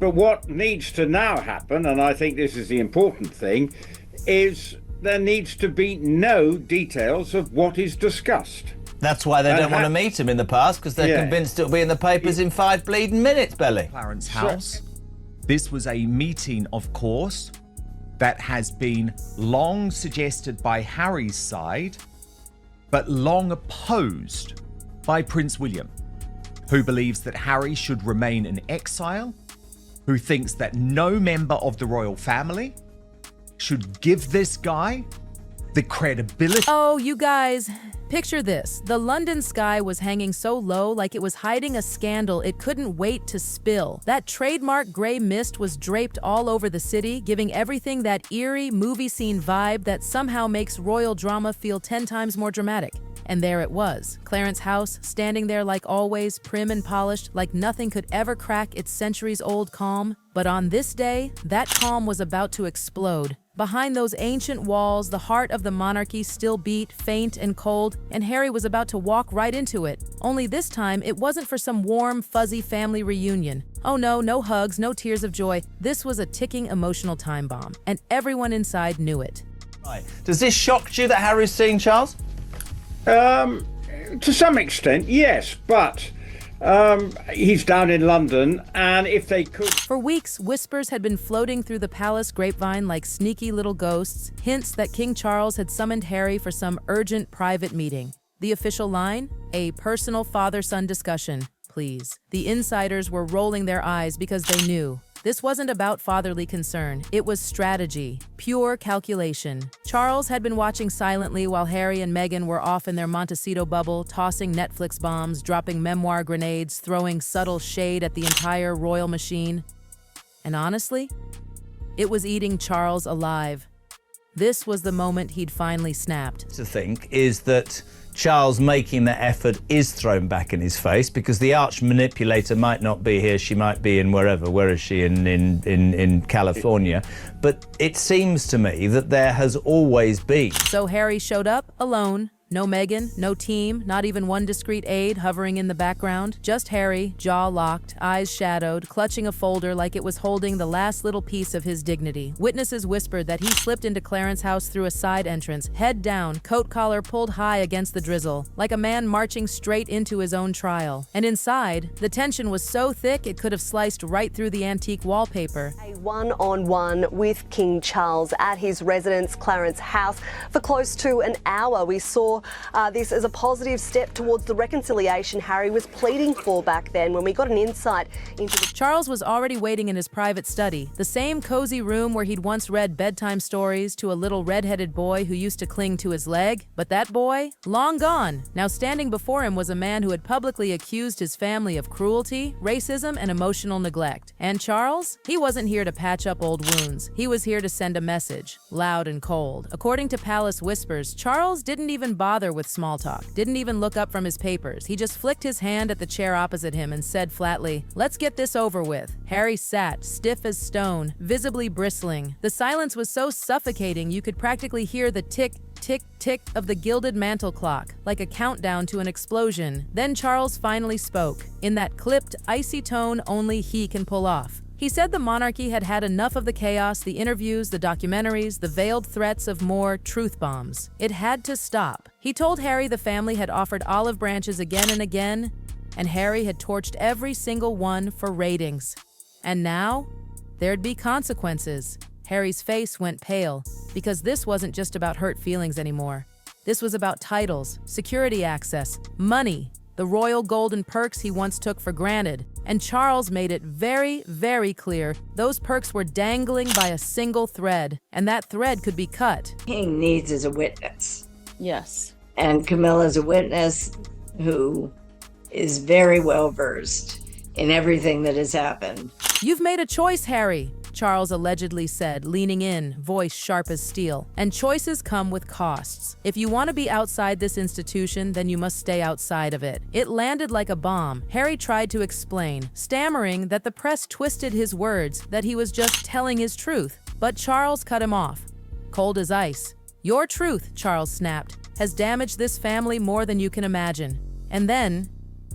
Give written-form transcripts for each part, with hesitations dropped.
But what needs to now happen, and I think this is the important thing, is there needs to be no details of what is discussed. That's why they don't want to meet him in the past, because they're convinced it'll be in the papers in 5 bleeding minutes, Belly. Clarence house. This was a meeting, of course, that has been long suggested by Harry's side, but long opposed by Prince William, who believes that Harry should remain in exile, who thinks that no member of the royal family should give this guy the credibility. Oh, you guys, picture this. The London sky was hanging so low like it was hiding a scandal it couldn't wait to spill. That trademark gray mist was draped all over the city, giving everything that eerie movie scene vibe that somehow makes royal drama feel 10 times more dramatic. And there it was, Clarence House, standing there like always, prim and polished, like nothing could ever crack its centuries-old calm. But on this day, that calm was about to explode. Behind those ancient walls, the heart of the monarchy still beat, faint and cold, and Harry was about to walk right into it. Only this time, it wasn't for some warm, fuzzy family reunion. Oh no, no hugs, no tears of joy. This was a ticking emotional time bomb, and everyone inside knew it. Right. Does this shock you that Harry's seeing Charles? To some extent, yes, but he's down in London, and if they could... For weeks, whispers had been floating through the palace grapevine like sneaky little ghosts, hints that King Charles had summoned Harry for some urgent private meeting. The official line? A personal father-son discussion, please. The insiders were rolling their eyes because they knew. This wasn't about fatherly concern. It was strategy, pure calculation. Charles had been watching silently while Harry and Meghan were off in their Montecito bubble, tossing Netflix bombs, dropping memoir grenades, throwing subtle shade at the entire royal machine. And honestly, it was eating Charles alive. This was the moment he'd finally snapped. To think is that Charles making that effort is thrown back in his face, because the arch manipulator might not be here, she might be in wherever. Where is she? In California. But it seems to me that there has always been. So Harry showed up alone. No Meghan, no team, not even one discreet aide hovering in the background. Just Harry, jaw locked, eyes shadowed, clutching a folder like it was holding the last little piece of his dignity. Witnesses whispered that he slipped into Clarence House through a side entrance, head down, coat collar pulled high against the drizzle, like a man marching straight into his own trial. And inside, the tension was so thick it could have sliced right through the antique wallpaper. A one-on-one with King Charles at his residence, Clarence House, for close to an hour. We saw this as a positive step towards the reconciliation Harry was pleading for back then, when we got an insight into the... Charles was already waiting in his private study, the same cozy room where he'd once read bedtime stories to a little red-headed boy who used to cling to his leg. But that boy, long gone. Now standing before him was a man who had publicly accused his family of cruelty, racism, and emotional neglect. And Charles? He wasn't here to patch up old wounds. He was here to send a message, loud and cold. According to palace whispers, Charles didn't even bother with small talk, didn't even look up from his papers. He just flicked his hand at the chair opposite him and said flatly, "Let's get this over with." Harry sat, stiff as stone, visibly bristling. The silence was so suffocating you could practically hear the tick, tick, tick of the gilded mantel clock, like a countdown to an explosion. Then Charles finally spoke, in that clipped, icy tone only he can pull off. He said the monarchy had had enough of the chaos, the interviews, the documentaries, the veiled threats of more truth bombs. It had to stop. He told Harry the family had offered olive branches again and again, and Harry had torched every single one for ratings. And now, there'd be consequences. Harry's face went pale, because this wasn't just about hurt feelings anymore. This was about titles, security access, money, the royal golden perks he once took for granted. And Charles made it very, very clear those perks were dangling by a single thread, and that thread could be cut. King needs is a witness. Yes. And Camilla's a witness who is very well versed in everything that has happened. You've made a choice, Harry, Charles allegedly said, leaning in, voice sharp as steel. And choices come with costs. If you want to be outside this institution, then you must stay outside of it. It landed like a bomb. Harry tried to explain, stammering that the press twisted his words, that he was just telling his truth. But Charles cut him off, cold as ice. Your truth, Charles snapped, has damaged this family more than you can imagine. And then,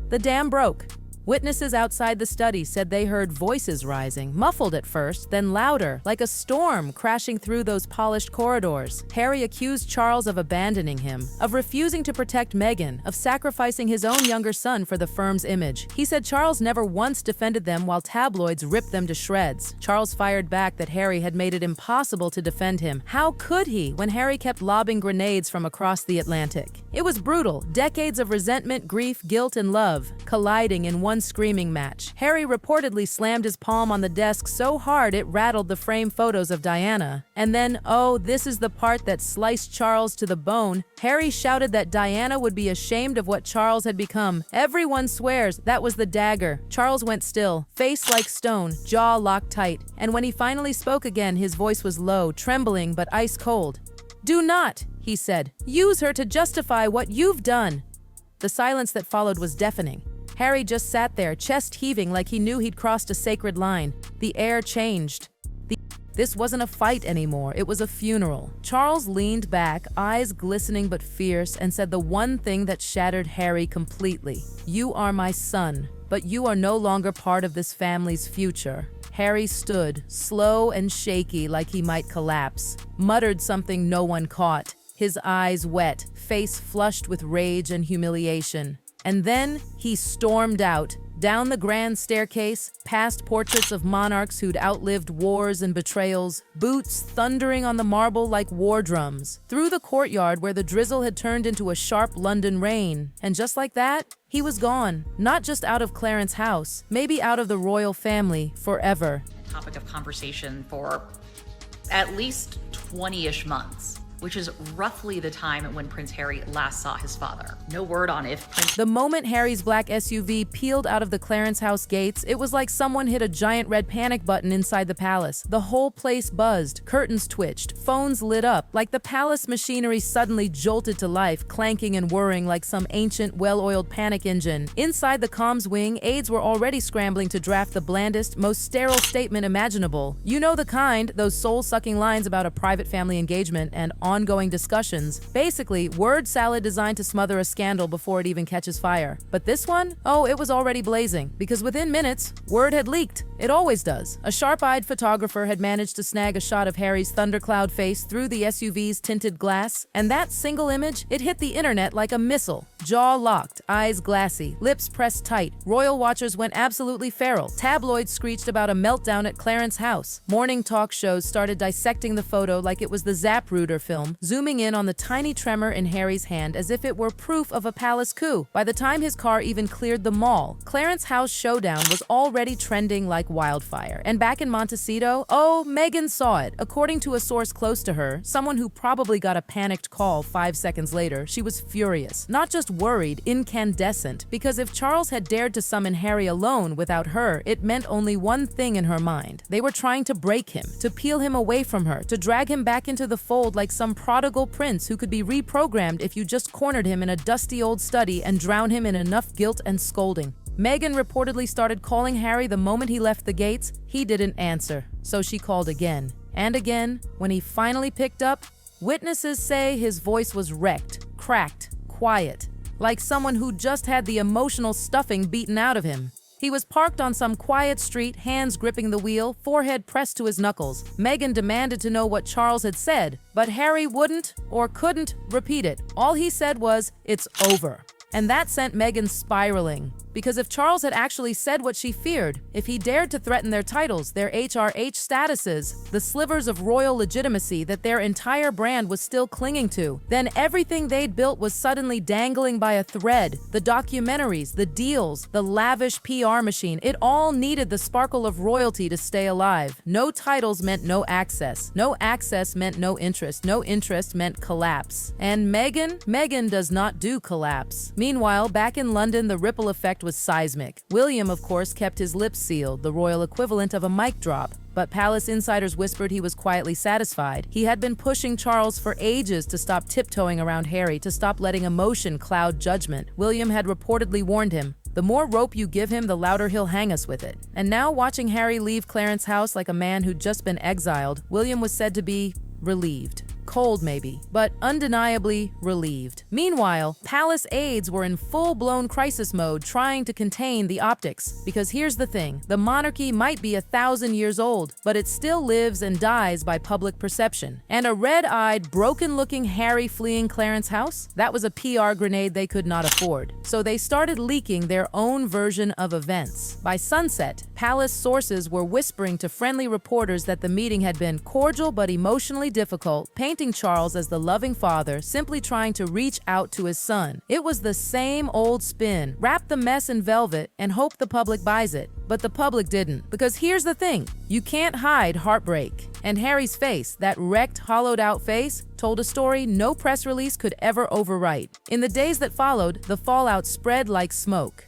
the dam broke. Witnesses outside the study said they heard voices rising, muffled at first, then louder, like a storm crashing through those polished corridors. Harry accused Charles of abandoning him, of refusing to protect Meghan, of sacrificing his own younger son for the firm's image. He said Charles never once defended them while tabloids ripped them to shreds. Charles fired back that Harry had made it impossible to defend him. How could he when Harry kept lobbing grenades from across the Atlantic? It was brutal. Decades of resentment, grief, guilt, and love colliding in one screaming match. Harry reportedly slammed his palm on the desk so hard it rattled the framed photos of Diana. And then, oh, this is the part that sliced Charles to the bone. Harry shouted that Diana would be ashamed of what Charles had become. Everyone swears that was the dagger. Charles went still, face like stone, jaw locked tight. And when he finally spoke again, his voice was low, trembling but ice cold. "Do not," he said, "use her to justify what you've done." The silence that followed was deafening. Harry just sat there, chest heaving like he knew he'd crossed a sacred line. The air changed. This wasn't a fight anymore, it was a funeral. Charles leaned back, eyes glistening but fierce, and said the one thing that shattered Harry completely. "You are my son, but you are no longer part of this family's future." Harry stood, slow and shaky like he might collapse, muttered something no one caught, his eyes wet, face flushed with rage and humiliation. And then he stormed out, down the grand staircase, past portraits of monarchs who'd outlived wars and betrayals, boots thundering on the marble like war drums, through the courtyard where the drizzle had turned into a sharp London rain. And just like that, he was gone, not just out of Clarence house, maybe out of the royal family forever. Topic of conversation for at least 20-ish months, which is roughly the time when Prince Harry last saw his father. No word on if Prince... The moment Harry's black SUV peeled out of the Clarence house gates, it was like someone hit a giant red panic button inside the palace. The whole place buzzed, curtains twitched, phones lit up, like the palace machinery suddenly jolted to life, clanking and whirring like some ancient, well-oiled panic engine. Inside the comms wing, aides were already scrambling to draft the blandest, most sterile statement imaginable. You know the kind, those soul-sucking lines about a private family engagement and ongoing discussions. Basically, word salad designed to smother a scandal before it even catches fire. But this one? Oh, it was already blazing, because within minutes, word had leaked. It always does. A sharp-eyed photographer had managed to snag a shot of Harry's thundercloud face through the SUV's tinted glass, and that single image, it hit the internet like a missile. Jaw locked, eyes glassy, lips pressed tight. Royal watchers went absolutely feral. Tabloids screeched about a meltdown at Clarence house. Morning talk shows started dissecting the photo like it was the Zapruder film, zooming in on the tiny tremor in Harry's hand as if it were proof of a palace coup. By the time his car even cleared the mall, Clarence house showdown was already trending like wildfire. And back in Montecito, oh, Meghan saw it. According to a source close to her, someone who probably got a panicked call 5 seconds later, she was furious. Not just worried, incandescent, because if Charles had dared to summon Harry alone without her, it meant only one thing in her mind. They were trying to break him, to peel him away from her, to drag him back into the fold like some prodigal prince who could be reprogrammed if you just cornered him in a dusty old study and drown him in enough guilt and scolding. Meghan reportedly started calling Harry the moment he left the gates. He didn't answer, so she called again. And again, when he finally picked up, witnesses say his voice was wrecked, cracked, quiet, like someone who just had the emotional stuffing beaten out of him. He was parked on some quiet street, hands gripping the wheel, forehead pressed to his knuckles. Meghan demanded to know what Charles had said, but Harry wouldn't or couldn't repeat it. All he said was, "It's over." And that sent Meghan spiraling. Because if Charles had actually said what she feared, if he dared to threaten their titles, their HRH statuses, the slivers of royal legitimacy that their entire brand was still clinging to, then everything they'd built was suddenly dangling by a thread. The documentaries, the deals, the lavish PR machine, it all needed the sparkle of royalty to stay alive. No titles meant no access. No access meant no interest. No interest meant collapse. And Meghan does not do collapse. Meanwhile, back in London, the ripple effect was seismic. William, of course, kept his lips sealed, the royal equivalent of a mic drop. But palace insiders whispered he was quietly satisfied. He had been pushing Charles for ages to stop tiptoeing around Harry, to stop letting emotion cloud judgment. William had reportedly warned him, "The more rope you give him, the louder he'll hang us with it." And now, watching Harry leave Clarence house like a man who'd just been exiled, William was said to be relieved. cold maybe, but undeniably relieved. Meanwhile, palace aides were in full-blown crisis mode trying to contain the optics. Because here's the thing, the monarchy might be 1,000 years old, but it still lives and dies by public perception. And a red-eyed, broken-looking Harry fleeing Clarence house? That was a PR grenade they could not afford. So they started leaking their own version of events. By sunset, palace sources were whispering to friendly reporters that the meeting had been cordial but emotionally difficult, painting Charles as the loving father simply trying to reach out to his son. It was the same old spin. Wrap the mess in velvet and hope the public buys it. But the public didn't. Because here's the thing, you can't hide heartbreak. And Harry's face, that wrecked, hollowed-out face, told a story no press release could ever overwrite. In the days that followed, the fallout spread like smoke.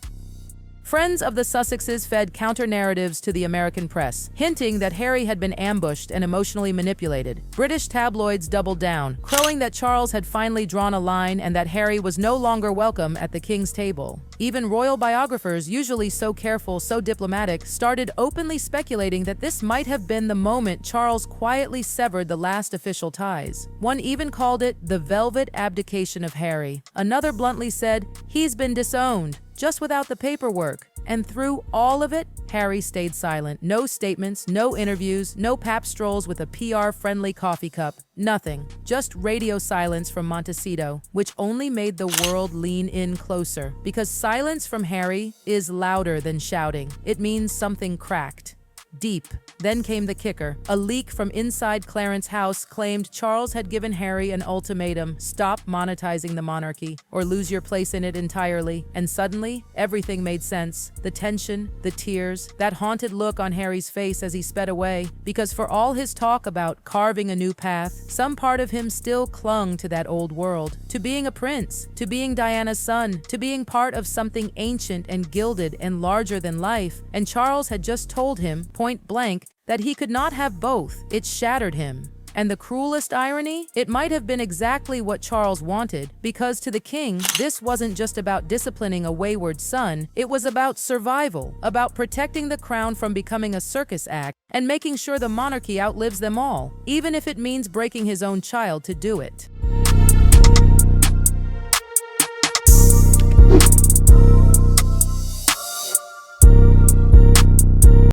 Friends of the Sussexes fed counter-narratives to the American press, hinting that Harry had been ambushed and emotionally manipulated. British tabloids doubled down, crowing that Charles had finally drawn a line and that Harry was no longer welcome at the king's table. Even royal biographers, usually so careful, so diplomatic, started openly speculating that this might have been the moment Charles quietly severed the last official ties. One even called it the velvet abdication of Harry. Another bluntly said, "He's been disowned," just without the paperwork. And through all of it, Harry stayed silent. No statements, no interviews, no pap strolls with a PR-friendly coffee cup. Nothing. Just radio silence from Montecito, which only made the world lean in closer. Because silence from Harry is louder than shouting. It means something cracked. Deep. Then came the kicker. A leak from inside Clarence's house claimed Charles had given Harry an ultimatum: stop monetizing the monarchy or lose your place in it entirely. And suddenly, everything made sense. The tension, the tears, that haunted look on Harry's face as he sped away. Because for all his talk about carving a new path, some part of him still clung to that old world, to being a prince, to being Diana's son, to being part of something ancient and gilded and larger than life. And Charles had just told him, point blank, that he could not have both. It shattered him. And the cruelest irony? It might have been exactly what Charles wanted, because to the king, this wasn't just about disciplining a wayward son, it was about survival, about protecting the crown from becoming a circus act, and making sure the monarchy outlives them all, even if it means breaking his own child to do it.